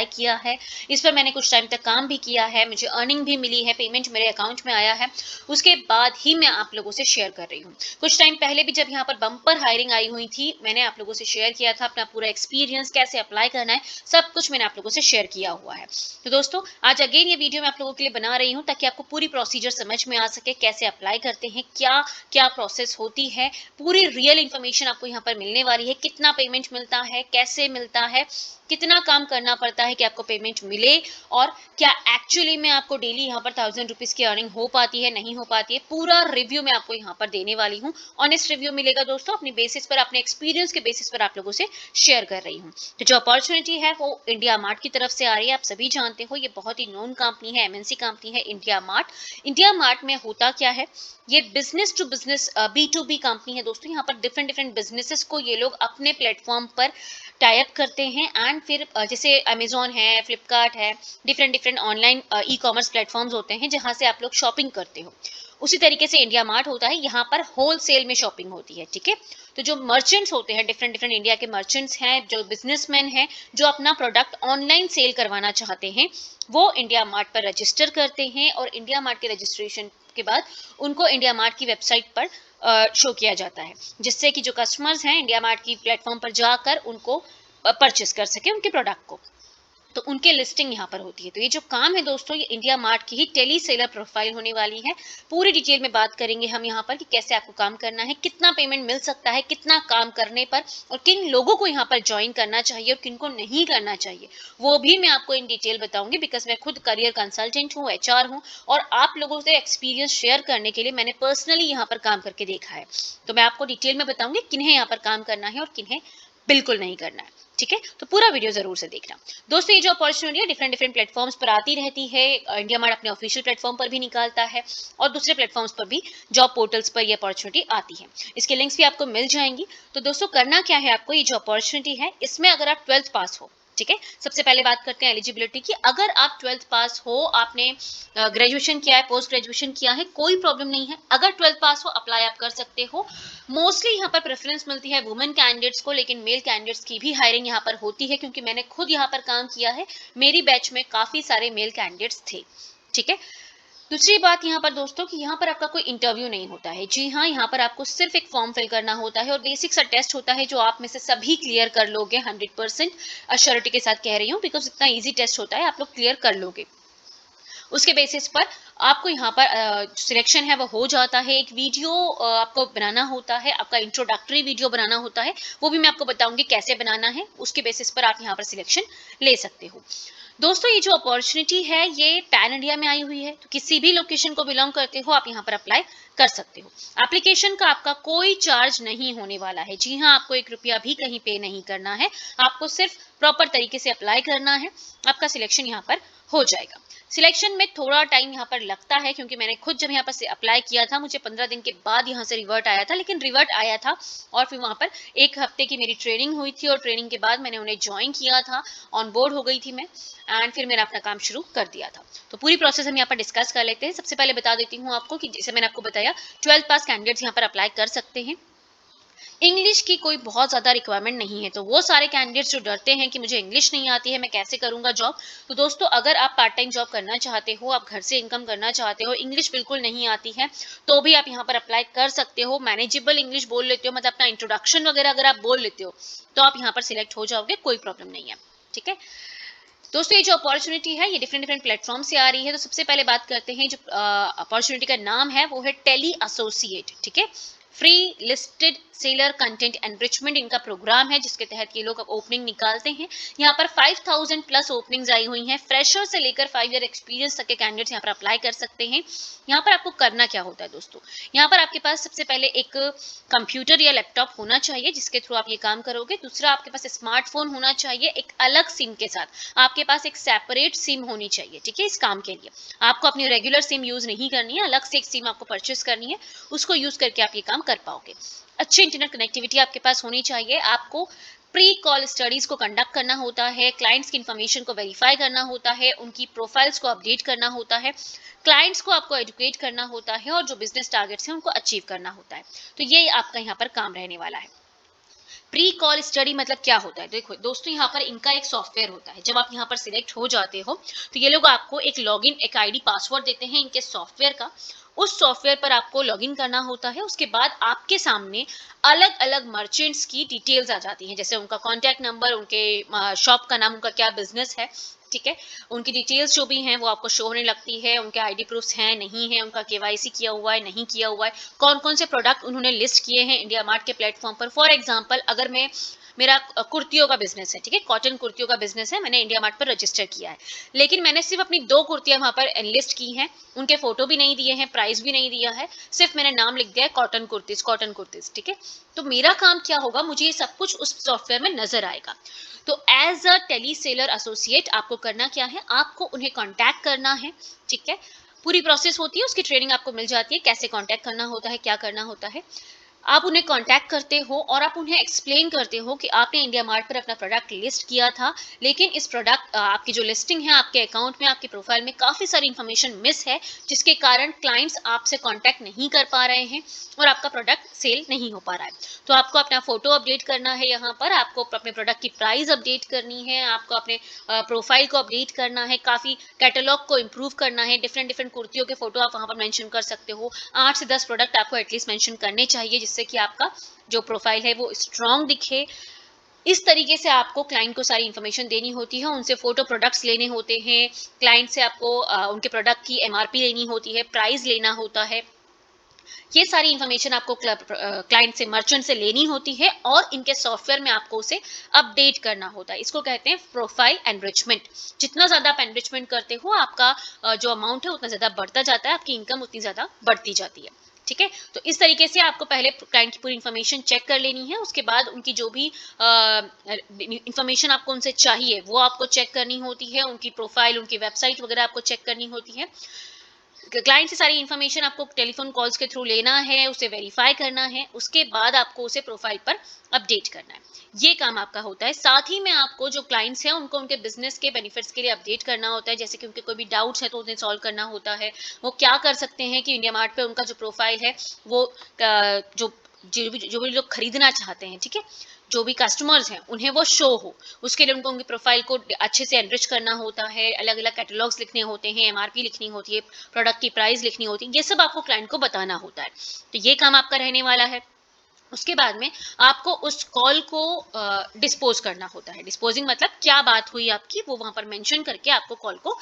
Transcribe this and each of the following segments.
Apply किया है, इस पर मैंने कुछ टाइम तक काम भी किया है, मुझे अर्निंग भी मिली है, पेमेंट मेरे अकाउंट में आया है, उसके बाद ही मैं आप लोगों से शेयर कर रही हूँ। कुछ टाइम पहले भी जब यहाँ पर बम्पर हायरिंग आई हुई थी, मैंने आप लोगों से शेयर किया था अपना पूरा एक्सपीरियंस, कैसे अप्लाई करना है, सब कुछ मैंने आप लोगों से शेयर किया हुआ है। तो दोस्तों आज अगेन ये वीडियो मैं आप लोगों के लिए बना रही हूँ ताकि आपको पूरी प्रोसीजर समझ में आ सके, कैसे अप्लाई करते हैं, क्या क्या प्रोसेस होती है, पूरी रियल इन्फॉर्मेशन आपको यहाँ पर मिलने वाली है, कितना पेमेंट मिलता है, कैसे मिलता है, कितना काम करना पड़ता है कि आपको पेमेंट मिले, और क्या एक्चुअली में आपको डेली यहाँ पर 1000 रुपीज की अर्निंग हो पाती है, नहीं हो पाती है, पूरा रिव्यू मैं आपको यहाँ पर देने वाली हूँ। ऑनेस्ट रिव्यू मिलेगा दोस्तों, अपने बेसिस पर, अपने एक्सपीरियंस के बेसिस पर आप लोगों से शेयर कर रही हूँ। तो जो अपॉर्चुनिटी है वो इंडिया मार्ट की तरफ से आ रही है, आप सभी जानते हो ये बहुत ही नोन कंपनी है, एमएनसी कंपनी है इंडिया मार्ट। इंडिया मार्ट में होता क्या है, ये business to business B2B company है दोस्तों। यहाँ पर डिफरेंट डिफरेंट बिजनेसेस को ये लोग अपने प्लेटफॉर्म पर टाई अप करते हैं, एंड फिर जैसे अमेजोन है, फ्लिपकार्ट है, different different online e commerce platforms होते हैं जहां से आप लोग शॉपिंग करते हो। उसी तरीके से इंडिया मार्ट होता है, यहाँ पर होलसेल में शॉपिंग होती है, ठीक है। तो जो मर्चेंट्स होते हैं, डिफरेंट डिफरेंट इंडिया के मर्चेंट्स हैं, जो बिजनेसमैन हैं, जो अपना प्रोडक्ट ऑनलाइन सेल करवाना चाहते हैं, वो इंडिया मार्ट पर रजिस्टर करते हैं, और इंडिया मार्ट के रजिस्ट्रेशन के बाद उनको इंडिया मार्ट की वेबसाइट पर शो किया जाता है, जिससे कि जो कस्टमर्स हैं इंडिया मार्ट की प्लेटफॉर्म पर जाकर उनको परचेस कर सके उनके प्रोडक्ट को, तो उनके लिस्टिंग यहाँ पर होती है। तो ये जो काम है दोस्तों, ये इंडिया मार्ट की ही टेली सेलर प्रोफाइल होने वाली है। पूरी डिटेल में बात करेंगे हम यहाँ पर कि कैसे आपको काम करना है, कितना पेमेंट मिल सकता है, कितना काम करने पर, और किन लोगों को यहाँ पर ज्वाइन करना चाहिए और किन को नहीं करना चाहिए, वो भी मैं आपको इन डिटेल बताऊंगी। बिकॉज मैं खुद करियर कंसल्टेंट हूँ, HR हूँ, और आप लोगों से एक्सपीरियंस शेयर करने के लिए मैंने पर्सनली यहाँ पर काम करके देखा है। तो मैं आपको डिटेल में बताऊंगी किन्हें यहाँ पर काम करना है और किन्हें बिल्कुल नहीं करना है, ठीक है। तो पूरा वीडियो जरूर से देखना दोस्तों। ये जो अपॉर्चुनिटी है डिफरेंट डिफरेंट प्लेटफॉर्म्स पर आती रहती है, इंडिया मार्ट अपने ऑफिशियल प्लेटफॉर्म पर भी निकालता है, और दूसरे प्लेटफॉर्म्स पर भी, जॉब पोर्टल्स पर ये अपॉर्चुनिटी आती है। इसके लिंक्स भी आपको मिल जाएंगी। तो दोस्तों करना क्या है आपको, ये जो अपॉर्चुनिटी है इसमें अगर आप 12th पास हो, ठीक है। सबसे पहले बात करते हैं एलिजिबिलिटी की। अगर आप 12th पास हो, आपने ग्रेजुएशन किया है, पोस्ट ग्रेजुएशन किया है, कोई प्रॉब्लम नहीं है। अगर 12th पास हो, अप्लाई आप कर सकते हो। मोस्टली यहाँ पर प्रेफरेंस मिलती है वुमेन कैंडिडेट्स को, लेकिन मेल कैंडिडेट्स की भी हायरिंग यहाँ पर होती है, क्योंकि मैंने खुद यहाँ पर काम किया है, मेरी बैच में काफी सारे मेल कैंडिडेट्स थे, ठीक है। दूसरी बात यहाँ पर दोस्तों कि यहाँ पर आपका कोई इंटरव्यू नहीं होता है। जी हाँ, यहाँ पर आपको सिर्फ एक फॉर्म फिल करना होता है और बेसिक सा टेस्ट होता है जो आप में से सभी क्लियर कर लोगे, 100% अश्योरिटी के साथ कह रही हूँ, बिकॉज इतना इजी टेस्ट होता है, आप लोग क्लियर कर लोगे। उसके बेसिस पर आपको यहाँ पर सिलेक्शन है वो हो जाता है। एक वीडियो आपको बनाना होता है, आपका इंट्रोडक्टरी वीडियो बनाना होता है, वो भी मैं आपको बताऊंगी कैसे बनाना है। उसके बेसिस पर आप यहाँ पर सिलेक्शन ले सकते हो। दोस्तों ये जो अपॉर्चुनिटी है ये पैन इंडिया में आई हुई है, तो किसी भी लोकेशन को बिलोंग करते हो आप यहाँ पर अप्लाई कर सकते हो। एप्लीकेशन का आपका कोई चार्ज नहीं होने वाला है। जी हाँ, आपको 1 रुपया भी कहीं पे नहीं करना है, आपको सिर्फ प्रॉपर तरीके से अप्लाई करना है, आपका सिलेक्शन यहाँ पर हो जाएगा। सिलेक्शन में थोड़ा टाइम यहाँ पर लगता है, क्योंकि मैंने खुद जब यहाँ पर से अप्लाई किया था, मुझे 15 दिन के बाद यहाँ से रिवर्ट आया था, लेकिन रिवर्ट आया था और फिर वहाँ पर 1 हफ्ते की मेरी ट्रेनिंग हुई थी, और ट्रेनिंग के बाद मैंने उन्हें ज्वाइन किया था, ऑन बोर्ड हो गई थी मैं, एंड फिर मैंने अपना काम शुरू कर दिया था। तो पूरी प्रोसेस हम यहाँ पर डिस्कस कर लेते हैं। सबसे पहले बता देती हूँ आपको कि जैसे मैंने आपको बताया 12th पास कैंडिडेट्स यहाँ पर अप्लाई कर सकते हैं। इंग्लिश की कोई बहुत ज़्यादा रिक्वायरमेंट नहीं है, तो वो सारे कैंडिडेट्स जो डरते हैं कि मुझे इंग्लिश नहीं आती है, मैं कैसे करूंगा जॉब, तो दोस्तों अगर आप पार्ट टाइम जॉब करना चाहते हो, आप घर से इनकम करना चाहते हो, इंग्लिश बिल्कुल नहीं आती है, तो भी आप यहाँ पर अप्लाई कर सकते हो। मैनेजेबल इंग्लिश बोल लेते हो, मतलब अपना इंट्रोडक्शन वगैरह अगर आप बोल लेते हो, तो आप यहाँ पर सिलेक्ट हो जाओगे, कोई प्रॉब्लम नहीं है, ठीक है। दोस्तों ये जो अपॉर्चुनिटी है ये डिफरेंट डिफरेंट प्लेटफॉर्म से आ रही है। तो सबसे पहले बात करते हैं, जो अपॉर्चुनिटी का नाम है वो है टेली एसोसिएट, ठीक है। Free listed seller content enrichment इनका प्रोग्राम है, जिसके तहत ये लोग अब ओपनिंग निकालते हैं। यहाँ पर 5000 प्लस ओपनिंग्स आई हुई हैं। फ्रेशर से लेकर 5 ईयर एक्सपीरियंस तक के कैंडिडेट्स यहाँ पर अप्लाई कर सकते हैं। यहाँ पर आपको करना क्या होता है दोस्तों, यहाँ पर आपके पास सबसे पहले एक कंप्यूटर या लैपटॉप होना चाहिए जिसके थ्रू आप ये काम करोगे। दूसरा, आपके पास स्मार्टफोन होना चाहिए एक अलग सिम के साथ, आपके पास एक सेपरेट सिम होनी चाहिए, ठीक है। इस काम के लिए आपको अपनी रेगुलर सिम यूज नहीं करनी है, अलग से एक सिम आपको परचेस करनी है, उसको यूज करके आप ये काम कर पाओगे। अच्छी इंटरनेट कनेक्टिविटी आपके पास होनी चाहिए। आपको प्री कॉल स्टडीज को कंडक्ट करना होता है, क्लाइंट्स की इन्फॉर्मेशन को वेरीफाई करना होता है, उनकी प्रोफाइल्स को अपडेट करना होता है, क्लाइंट्स को आपको एजुकेट करना होता है, और जो बिजनेस टारगेट्स हैं उनको अचीव करना होता है। तो ये आपका यहाँ पर काम रहने वाला है। प्री कॉल स्टडी मतलब क्या होता है? देखो दोस्तों, यहाँ पर इनका एक सॉफ्टवेयर होता है। जब आप यहाँ पर सिलेक्ट हो जाते हो तो ये लोग आपको एक लॉगिन, एक आईडी, पासवर्ड देते हैं इनके सॉफ्टवेयर का। उस सॉफ्टवेयर पर आपको लॉगिन करना होता है। उसके बाद आपके सामने अलग अलग मर्चेंट्स की डिटेल्स आ जाती हैं, जैसे उनका कॉन्टैक्ट नंबर, उनके शॉप का नाम, उनका क्या बिजनेस है, ठीक है, उनकी डिटेल्स जो भी हैं वो आपको शो होने लगती है। उनके आईडी प्रूफ्स हैं नहीं है, उनका केवाईसी किया हुआ है नहीं किया हुआ है, कौन कौन से प्रोडक्ट उन्होंने लिस्ट किए हैं इंडिया मार्ट के प्लेटफॉर्म पर। फॉर एग्जांपल, अगर मैं, मेरा कुर्तियों का बिजनेस है, ठीक है, कॉटन कुर्तियों का बिजनेस है, मैंने इंडिया मार्ट पर रजिस्टर किया है, लेकिन मैंने सिर्फ अपनी 2 कुर्तियां वहां पर एनलिस्ट की हैं, उनके फोटो भी नहीं दिए हैं, प्राइस भी नहीं दिया है, सिर्फ मैंने नाम लिख दिया है कॉटन कुर्तीज, कॉटन कुर्तीज, ठीक है। तो मेरा काम क्या होगा, मुझे ये सब कुछ उस सॉफ्टवेयर में नजर आएगा। तो as a tele seller associate आपको करना क्या है, आपको उन्हें कांटेक्ट करना है, ठीक है। पूरी प्रोसेस होती है, उसकी ट्रेनिंग आपको मिल जाती है, कैसे कांटेक्ट करना होता है, क्या करना होता है। आप उन्हें कांटेक्ट करते हो और आप उन्हें एक्सप्लेन करते हो कि आपने इंडिया मार्ट पर अपना प्रोडक्ट लिस्ट किया था, लेकिन इस प्रोडक्ट, आपकी जो लिस्टिंग है, आपके अकाउंट में, आपके प्रोफाइल में काफ़ी सारी इन्फॉर्मेशन मिस है, जिसके कारण क्लाइंट्स आपसे कांटेक्ट नहीं कर पा रहे हैं और आपका प्रोडक्ट सेल नहीं हो पा रहा है। तो आपको अपना फोटो अपडेट करना है, यहाँ पर आपको अपने प्रोडक्ट की प्राइस अपडेट करनी है, आपको अपने प्रोफाइल को अपडेट करना है, काफ़ी कैटलॉग को इम्प्रूव करना है, डिफरेंट डिफरेंट कुर्तियों के फोटो आप वहाँ पर मेंशन कर सकते हो। 8 से 10 प्रोडक्ट आपको एटलीस्ट मेंशन करने चाहिए, जिससे कि आपका जो प्रोफाइल है वो स्ट्रांग दिखे। इस तरीके से आपको क्लाइंट को सारी इन्फॉर्मेशन देनी होती है, उनसे फोटो प्रोडक्ट्स लेने होते हैं, क्लाइंट से आपको उनके प्रोडक्ट की एमआरपी लेनी होती है, प्राइस लेना होता है। ये सारी इन्फॉर्मेशन आपको क्लाइंट से, मर्चेंट से लेनी होती है और इनके सॉफ्टवेयर में आपको उसे अपडेट करना होता है। इसको कहते हैं प्रोफाइल एनरिचमेंट। जितना ज़्यादा आप एनरिचमेंट करते हो, आपका जो अमाउंट है उतना ज़्यादा बढ़ता जाता है, आपकी इनकम उतनी ज़्यादा बढ़ती जाती है, ठीक है। तो इस तरीके से आपको पहले क्लाइंट की पूरी इन्फॉर्मेशन चेक कर लेनी है, उसके बाद उनकी जो भी इन्फॉर्मेशन आपको उनसे चाहिए वो आपको चेक करनी होती है, उनकी प्रोफाइल, उनकी वेबसाइट वगैरह आपको चेक करनी होती है। क्लाइंट से सारी इन्फॉर्मेशन आपको टेलीफोन कॉल्स के थ्रू लेना है, उसे वेरीफाई करना है, उसके बाद आपको उसे प्रोफाइल पर अपडेट करना है। ये काम आपका होता है। साथ ही में आपको जो क्लाइंट्स हैं उनको उनके बिजनेस के बेनिफिट्स के लिए अपडेट करना होता है, जैसे कि उनके कोई भी डाउट्स है तो उन्हें सॉल्व करना होता है। वो क्या कर सकते हैं कि इंडिया मार्ट पे उनका जो प्रोफाइल है वो जो जो भी लोग खरीदना चाहते हैं, ठीक है, जो भी कस्टमर्स हैं उन्हें वो शो हो, उसके लिए उनको उनकी प्रोफाइल को अच्छे से एनरिच करना होता है, अलग अलग कैटलॉग्स लिखने होते हैं, एमआरपी लिखनी होती है, प्रोडक्ट की प्राइस लिखनी होती है, ये सब आपको क्लाइंट को बताना होता है। तो ये काम आपका रहने वाला है। उसके बाद में आपको उस कॉल को डिस्पोज करना होता है। डिस्पोजिंग मतलब क्या बात हुई आपकी, वो वहां पर मेंशन करके आपको कॉल को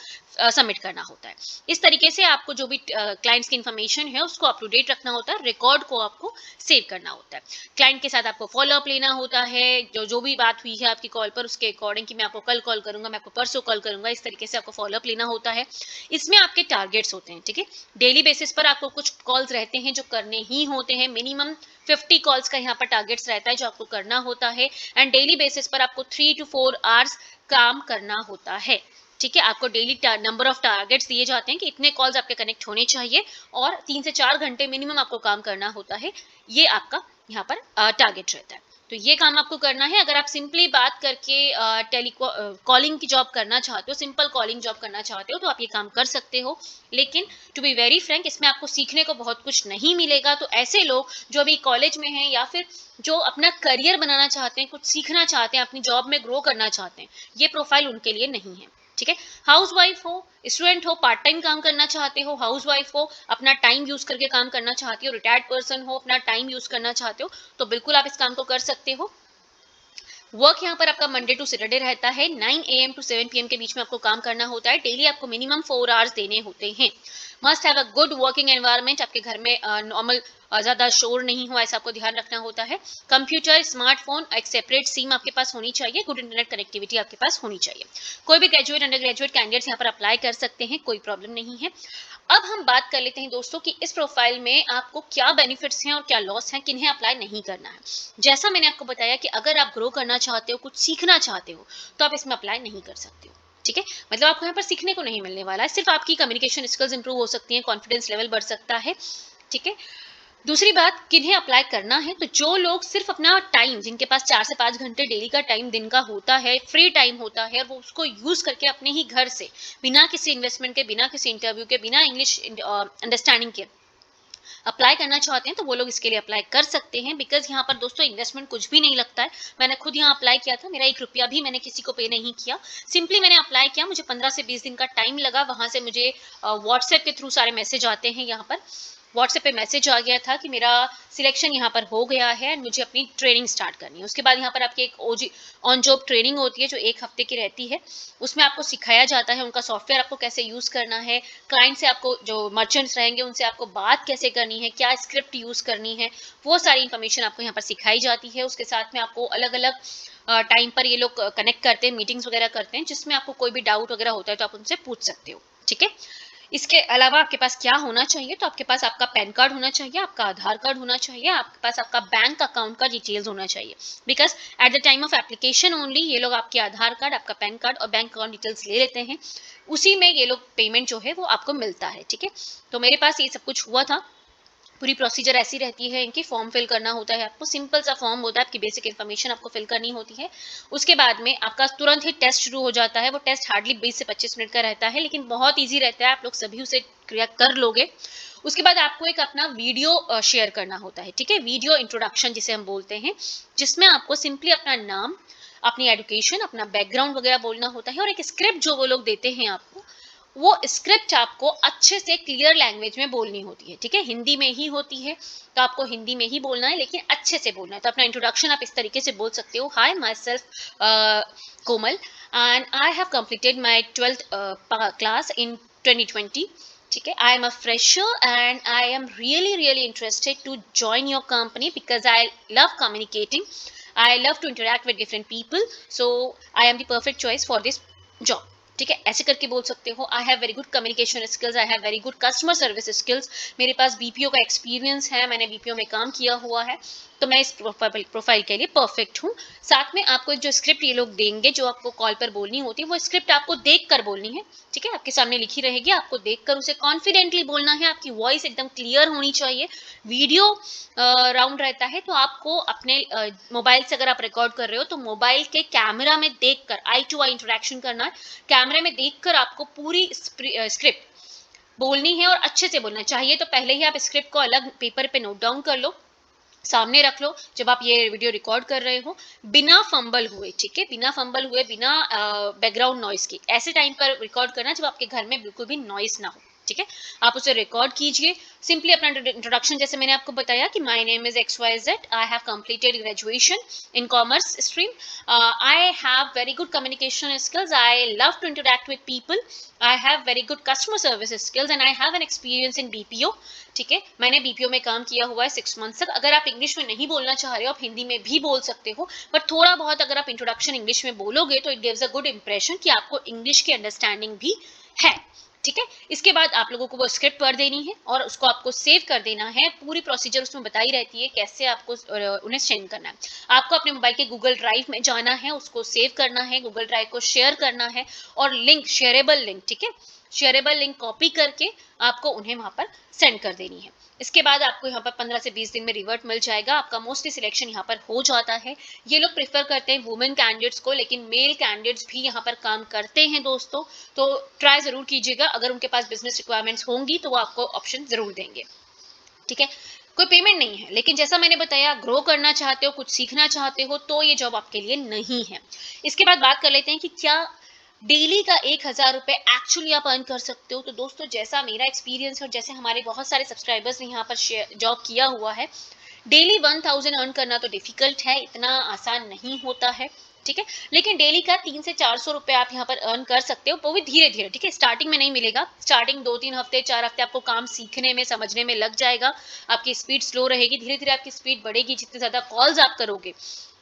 सबमिट करना होता है। इस तरीके से आपको जो भी क्लाइंट्स की इन्फॉर्मेशन है उसको अप टू डेट रखना होता है, रिकॉर्ड को आपको सेव करना होता है। क्लाइंट के साथ आपको फॉलो अप लेना होता है, जो जो भी बात हुई है आपकी कॉल पर, उसके अकॉर्डिंग कि मैं आपको कल कॉल करूंगा, मैं आपको परसों कॉल करूंगा, इस तरीके से आपको फॉलो अप लेना होता है। इसमें आपके टारगेट्स होते हैं, ठीक है। डेली बेसिस पर आपको कुछ कॉल्स रहते हैं जो करने ही होते हैं। मिनिमम 50 कॉल्स का यहाँ पर टारगेट्स रहता है जो आपको करना होता है, एंड डेली बेसिस पर आपको 3 to 4 आवर्स काम करना होता है, ठीक है। आपको डेली नंबर ऑफ टारगेट्स दिए जाते हैं कि इतने कॉल्स आपके कनेक्ट होने चाहिए और 3 से 4 घंटे मिनिमम आपको काम करना होता है। ये आपका यहाँ पर टारगेट रहता है। तो ये काम आपको करना है। अगर आप सिंपली बात करके कॉलिंग की जॉब करना चाहते हो, सिंपल कॉलिंग जॉब करना चाहते हो, तो आप ये काम कर सकते हो, लेकिन टू बी वेरी फ्रैंक इसमें आपको सीखने को बहुत कुछ नहीं मिलेगा। तो ऐसे लोग जो अभी कॉलेज में हैं या फिर जो अपना करियर बनाना चाहते हैं, कुछ सीखना चाहते हैं, अपनी जॉब में ग्रो करना चाहते हैं, ये प्रोफाइल उनके लिए नहीं है, ठीक है। हाउस वाइफ हो, स्टूडेंट हो, पार्ट टाइम काम करना चाहते हो, हाउस वाइफ हो, अपना टाइम यूज करके काम करना चाहते हो, रिटायर्ड पर्सन हो, अपना टाइम यूज करना चाहते हो, तो बिल्कुल आप इस काम को कर सकते हो। वर्क यहाँ पर आपका मंडे टू सैटरडे रहता है, 9 AM to 7 PM के बीच में आपको काम करना होता है। डेली आपको मिनिमम 4 आवर्स देने होते हैं। Must have a good working environment. आपके घर में नॉर्मल ज्यादा शोर नहीं हो, ऐसा आपको ध्यान रखना होता है। कंप्यूटर, स्मार्टफोन, एक सेपरेट सिम आपके पास होनी चाहिए, गुड इंटरनेट कनेक्टिविटी आपके पास होनी चाहिए। कोई भी ग्रेजुएट, अंडर ग्रेजुएट कैंडिडेट्स यहाँ पर अप्लाई कर सकते हैं, कोई प्रॉब्लम नहीं है। अब हम बात कर लेते हैं दोस्तों कि इस प्रोफाइल में आपको क्या बेनिफिट्स हैं और क्या लॉस हैं, किन्हें अप्लाई नहीं करना है। जैसा मैंने आपको बताया कि अगर आप ग्रो करना चाहते हो, कुछ सीखना चाहते हो, तो आप इसमें अप्लाई नहीं कर सकते हो, ठीक है। मतलब आपको यहाँ पर सीखने को नहीं मिलने वाला है, सिर्फ आपकी कम्युनिकेशन स्किल्स इंप्रूव हो सकती हैं, कॉन्फिडेंस लेवल बढ़ सकता है, ठीक है। दूसरी बात, किन्हें अप्लाई करना है, तो जो लोग सिर्फ अपना टाइम, जिनके पास 4 से 5 घंटे डेली का टाइम दिन का होता है, फ्री टाइम होता है, और वो उसको यूज करके अपने ही घर से, बिना किसी इन्वेस्टमेंट के, बिना किसी इंटरव्यू के, बिना इंग्लिश अंडरस्टैंडिंग के, अप्लाई करना चाहते हैं तो वो लोग इसके लिए अप्लाई कर सकते हैं, बिकॉज यहाँ पर दोस्तों इन्वेस्टमेंट कुछ भी नहीं लगता है। मैंने खुद यहाँ अप्लाई किया था, मेरा 1 रुपया भी मैंने किसी को पे नहीं किया। सिंपली मैंने अप्लाई किया, मुझे 15 से 20 दिन का टाइम लगा। वहां से मुझे व्हाट्सएप के थ्रू सारे मैसेज आते हैं। यहाँ पर व्हाट्सएप पे मैसेज आ गया था कि मेरा सिलेक्शन यहाँ पर हो गया है, मुझे अपनी ट्रेनिंग स्टार्ट करनी है। उसके बाद यहाँ पर आपकी एक ऑन जॉब ट्रेनिंग होती है जो 1 हफ्ते की रहती है। उसमें आपको सिखाया जाता है उनका सॉफ्टवेयर आपको कैसे यूज करना है, क्लाइंट से आपको जो मर्चेंट्स रहेंगे उनसे आपको बात कैसे करनी है, क्या स्क्रिप्ट यूज करनी है, वो सारी इन्फॉर्मेशन आपको यहाँ पर सिखाई जाती है। उसके साथ में आपको अलग अलग टाइम पर ये लोग कनेक्ट करते हैं, मीटिंग्स वगैरह करते हैं, जिसमें आपको कोई भी डाउट वगैरह होता है तो आप उनसे पूछ सकते हो। ठीक है, इसके अलावा आपके पास क्या होना चाहिए, तो आपके पास आपका पैन कार्ड होना चाहिए, आपका आधार कार्ड होना चाहिए, आपके पास आपका बैंक अकाउंट का डिटेल्स होना चाहिए। Because at the time of application only ये लोग आपके आधार कार्ड, आपका पैन कार्ड और बैंक अकाउंट डिटेल्स ले लेते हैं। उसी में ये लोग पेमेंट जो है वो आपको मिलता है। ठीक है, तो मेरे पास ये सब कुछ हुआ था। पूरी प्रोसीजर ऐसी रहती है इनकी। फॉर्म फिल करना होता है आपको, सिंपल सा फॉर्म होता है, आपकी बेसिक इन्फॉर्मेशन आपको फिल करनी होती है। उसके बाद में आपका तुरंत ही टेस्ट शुरू हो जाता है। वो टेस्ट हार्डली 20 से 25 मिनट का रहता है, लेकिन बहुत ईजी रहता है, आप लोग सभी उसे क्लियर कर लोगे। उसके बाद आपको एक अपना वीडियो शेयर करना होता है। ठीक है, वीडियो इंट्रोडक्शन जिसे हम बोलते हैं, जिसमें आपको सिंपली अपना नाम, अपनी एजुकेशन, अपना बैकग्राउंड वगैरह बोलना होता है, और एक स्क्रिप्ट जो वो लोग देते हैं आपको, वो स्क्रिप्ट आपको अच्छे से क्लियर लैंग्वेज में बोलनी होती है। ठीक है, हिंदी में ही होती है तो आपको हिंदी में ही बोलना है, लेकिन अच्छे से बोलना है। तो अपना इंट्रोडक्शन आप इस तरीके से बोल सकते हो, hi myself Komal and I have completed my 12th class in 2020। ठीक है, I am a fresher and I am really interested to join your company because I love communicating, I love to interact with different people, so I am the perfect choice for this job. ठीक है, ऐसे करके बोल सकते हो। I have very good communication skills, I have very good customer service skills, मेरे पास BPO का experience है, मैंने बीपीओ में काम किया हुआ है, तो मैं इस प्रोफाइल के लिए परफेक्ट हूँ। साथ में आपको जो स्क्रिप्ट ये लोग देंगे जो आपको कॉल पर बोलनी होती है, वो स्क्रिप्ट आपको देख कर बोलनी है। ठीक है, आपके सामने लिखी रहेगी, आपको देखकर उसे कॉन्फिडेंटली बोलना है। आपकी वॉइस एकदम क्लियर होनी चाहिए। वीडियो राउंड रहता है, तो आपको अपने मोबाइल से अगर आप रिकॉर्ड कर रहे हो तो मोबाइल के कैमरा में देखकर आई टू आई इंटरेक्शन करना है। कैमरे में देखकर आपको पूरी स्क्रिप्ट बोलनी है और अच्छे से बोलना चाहिए। तो पहले ही आप स्क्रिप्ट को अलग पेपर पे नोट डाउन कर लो, सामने रख लो जब आप ये वीडियो रिकॉर्ड कर रहे हो, बिना फंबल हुए। ठीक है, बिना फंबल हुए, बिना बैकग्राउंड नॉइस के। ऐसे टाइम पर रिकॉर्ड करना जब आपके घर में बिल्कुल भी नॉइस ना हो। ठीक है, आप उसे रिकॉर्ड कीजिए। सिंपली अपना इंट्रोडक्शन जैसे मैंने आपको बताया कि my name is XYZ, I have completed graduation in commerce stream, I have very good communication skills, I love to interact with people, I have very good customer service skills and I have an experience in BPO। ठीक है, मैंने BPO में काम किया हुआ है 6 month तक। अगर आप इंग्लिश में नहीं बोलना चाह रहे हो, आप हिंदी में भी बोल सकते हो, बट थोड़ा बहुत अगर आप इंट्रोडक्शन इंग्लिश में बोलोगे तो it gives a good impression कि आपको इंग्लिश की अंडरस्टैंडिंग भी है। ठीक है, इसके बाद आप लोगों को वो स्क्रिप्ट पढ़ देनी है और उसको आपको सेव कर देना है। पूरी प्रोसीजर उसमें बताई रहती है कैसे आपको उन्हें सेंड करना है। आपको अपने मोबाइल के गूगल ड्राइव में जाना है, उसको सेव करना है, गूगल ड्राइव को शेयर करना है, और लिंक, शेयरेबल लिंक, ठीक है, शेयरेबल लिंक कॉपी करके आपको उन्हें वहां पर सेंड कर देनी है। इसके बाद आपको यहाँ पर 15 से 20 दिन में रिवर्ट मिल जाएगा। आपका मोस्टली सिलेक्शन यहाँ पर हो जाता है। ये लोग प्रेफर करते हैं वुमेन कैंडिडेट्स को, लेकिन मेल कैंडिडेट्स भी यहाँ पर काम करते हैं दोस्तों, तो ट्राई जरूर कीजिएगा। अगर उनके पास बिजनेस रिक्वायरमेंट्स होंगी तो वो आपको ऑप्शन जरूर देंगे। ठीक है, कोई पेमेंट नहीं है, लेकिन जैसा मैंने बताया, ग्रो करना चाहते हो, कुछ सीखना चाहते हो, तो ये जॉब आपके लिए नहीं है। इसके बाद बात कर लेते हैं कि क्या डेली का 1,000 रुपए एक्चुअली आप अर्न कर सकते हो। तो दोस्तों, जैसा मेरा एक्सपीरियंस है और जैसे हमारे बहुत सारे सब्सक्राइबर्स ने यहाँ पर जॉब किया हुआ है, डेली 1,000 अर्न करना तो डिफिकल्ट है, इतना आसान नहीं होता है। ठीक है, लेकिन डेली का 300 से 400 रुपए आप यहाँ पर अर्न कर सकते हो, वो भी धीरे धीरे। ठीक है, स्टार्टिंग में नहीं मिलेगा, स्टार्टिंग 2-3 हफ्ते 4 हफ्ते आपको काम सीखने में, समझने में लग जाएगा। आपकी स्पीड स्लो रहेगी, धीरे धीरे आपकी स्पीड बढ़ेगी। जितने ज्यादा कॉल्स आप करोगे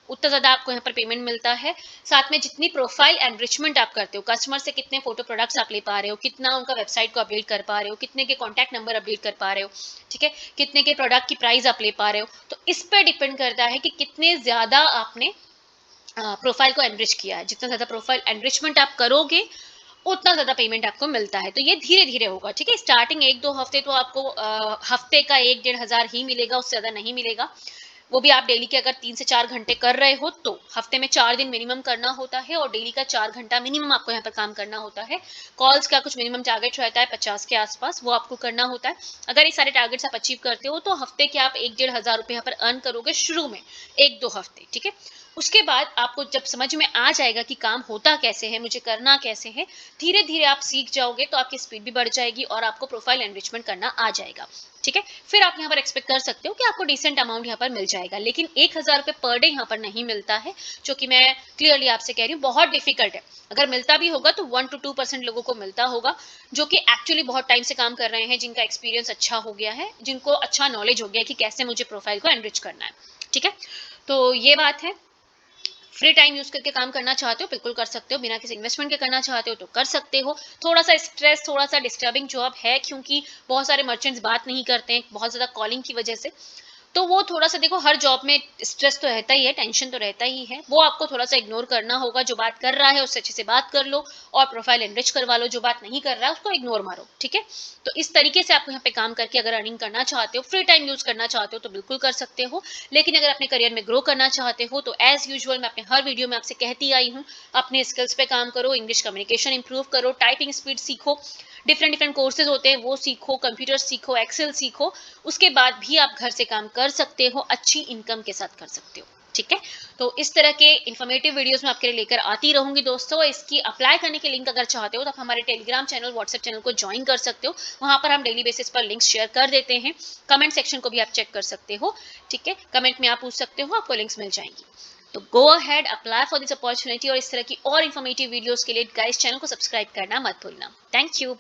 उतना ज्यादा आपको यहाँ पर पेमेंट मिलता है। साथ में जितनी प्रोफाइल एनरिचमेंट आप करते हो, कस्टमर से कितने फोटो प्रोडक्ट्स आप ले पा रहे हो, कितना उनका वेबसाइट को अपडेट कर पा रहे हो, कितने के कॉन्टैक्ट नंबर अपडेट कर पा रहे हो, ठीक है, कितने के प्रोडक्ट की प्राइस आप ले पा रहे हो, तो इस पर डिपेंड करता है कि कितने ज्यादा आपने प्रोफाइल को एनरिच किया है। जितना ज्यादा प्रोफाइल एनरिचमेंट आप करोगे उतना ज्यादा पेमेंट आपको मिलता है। तो ये धीरे धीरे होगा। ठीक है, स्टार्टिंग 1-2 हफ्ते तो आपको हफ्ते का 1-1.5 हजार ही मिलेगा, उससे ज्यादा नहीं मिलेगा। वो भी आप डेली के अगर 3 से 4 घंटे कर रहे हो तो हफ्ते में 4 दिन मिनिमम करना होता है और डेली का 4 घंटा मिनिमम आपको यहाँ पर काम करना होता है। कॉल्स का कुछ मिनिमम टारगेट रहता है 50 के आसपास, वो आपको करना होता है। अगर ये सारे टारगेट्स आप अचीव करते हो तो हफ्ते के आप 1-1.5 हज़ार रुपए यहाँ पर अर्न करोगे शुरू में 1-2 हफ्ते, ठीक है। उसके बाद आपको जब समझ में आ जाएगा कि काम होता कैसे है, मुझे करना कैसे है, धीरे धीरे आप सीख जाओगे तो आपकी स्पीड भी बढ़ जाएगी और आपको प्रोफाइल एनरिचमेंट करना आ जाएगा, ठीक है। फिर आप यहाँ पर एक्सपेक्ट कर सकते हो कि आपको डिसेंट अमाउंट यहाँ पर मिल जाएगा, लेकिन 1,000 रुपए पर डे यहाँ पर नहीं मिलता है, जो कि मैं क्लियरली आपसे कह रही हूँ बहुत डिफिकल्ट है। अगर मिलता भी होगा तो 1 to 2% लोगों को मिलता होगा, जो कि एक्चुअली बहुत टाइम से काम कर रहे हैं, जिनका एक्सपीरियंस अच्छा हो गया है, जिनको अच्छा नॉलेज हो गया कि कैसे मुझे प्रोफाइल को एनरिच करना है, ठीक है। तो ये बात है। फ्री टाइम यूज करके काम करना चाहते हो बिल्कुल कर सकते हो, बिना किसी इन्वेस्टमेंट के करना चाहते हो तो कर सकते हो। थोड़ा सा स्ट्रेस, थोड़ा सा डिस्टर्बिंग जॉब है, क्योंकि बहुत सारे मर्चेंट्स बात नहीं करते हैं बहुत ज्यादा कॉलिंग की वजह से। तो वो थोड़ा सा देखो, हर जॉब में स्ट्रेस तो रहता ही है, टेंशन तो रहता ही है, वो आपको थोड़ा सा इग्नोर करना होगा। जो बात कर रहा है उससे अच्छे से बात कर लो और प्रोफाइल एनरिच करवा लो, जो बात नहीं कर रहा है उसको इग्नोर मारो, ठीक है। तो इस तरीके से आपको यहाँ पे काम करके अगर अर्निंग करना चाहते हो, फ्री टाइम यूज करना चाहते हो तो बिल्कुल कर सकते हो। लेकिन अगर अपने करियर में ग्रो करना चाहते हो तो एज यूजुअल मैं अपने हर वीडियो में आपसे कहती आई हूँ, अपने स्किल्स पे काम करो, इंग्लिश कम्युनिकेशन इंप्रूव करो, टाइपिंग स्पीड सीखो, डिफरेंट डिफरेंट कोर्सेज होते हैं वो सीखो, कंप्यूटर सीखो, एक्सेल सीखो। उसके बाद भी आप घर से काम कर सकते हो, अच्छी इनकम के साथ कर सकते हो, ठीक है। तो इस तरह के इन्फॉर्मेटिव वीडियोस मैं आपके लिए लेकर आती रहूंगी दोस्तों। इसकी अप्लाई करने के लिंक अगर चाहते हो तो आप हमारे टेलीग्राम चैनल, व्हाट्सएप चैनल को ज्वाइन कर सकते हो। वहां पर हम डेली बेसिस पर लिंक्स शेयर कर देते हैं। कमेंट सेक्शन को भी आप चेक कर सकते हो, ठीक है। कमेंट में आप पूछ सकते हो, आपको लिंक्स मिल जाएंगी। तो go ahead, apply for this opportunity. और इस तरह की और इन्फॉर्मेटिव वीडियोस के लिए गाइस चैनल को सब्सक्राइब करना मत भूलना। Thank you.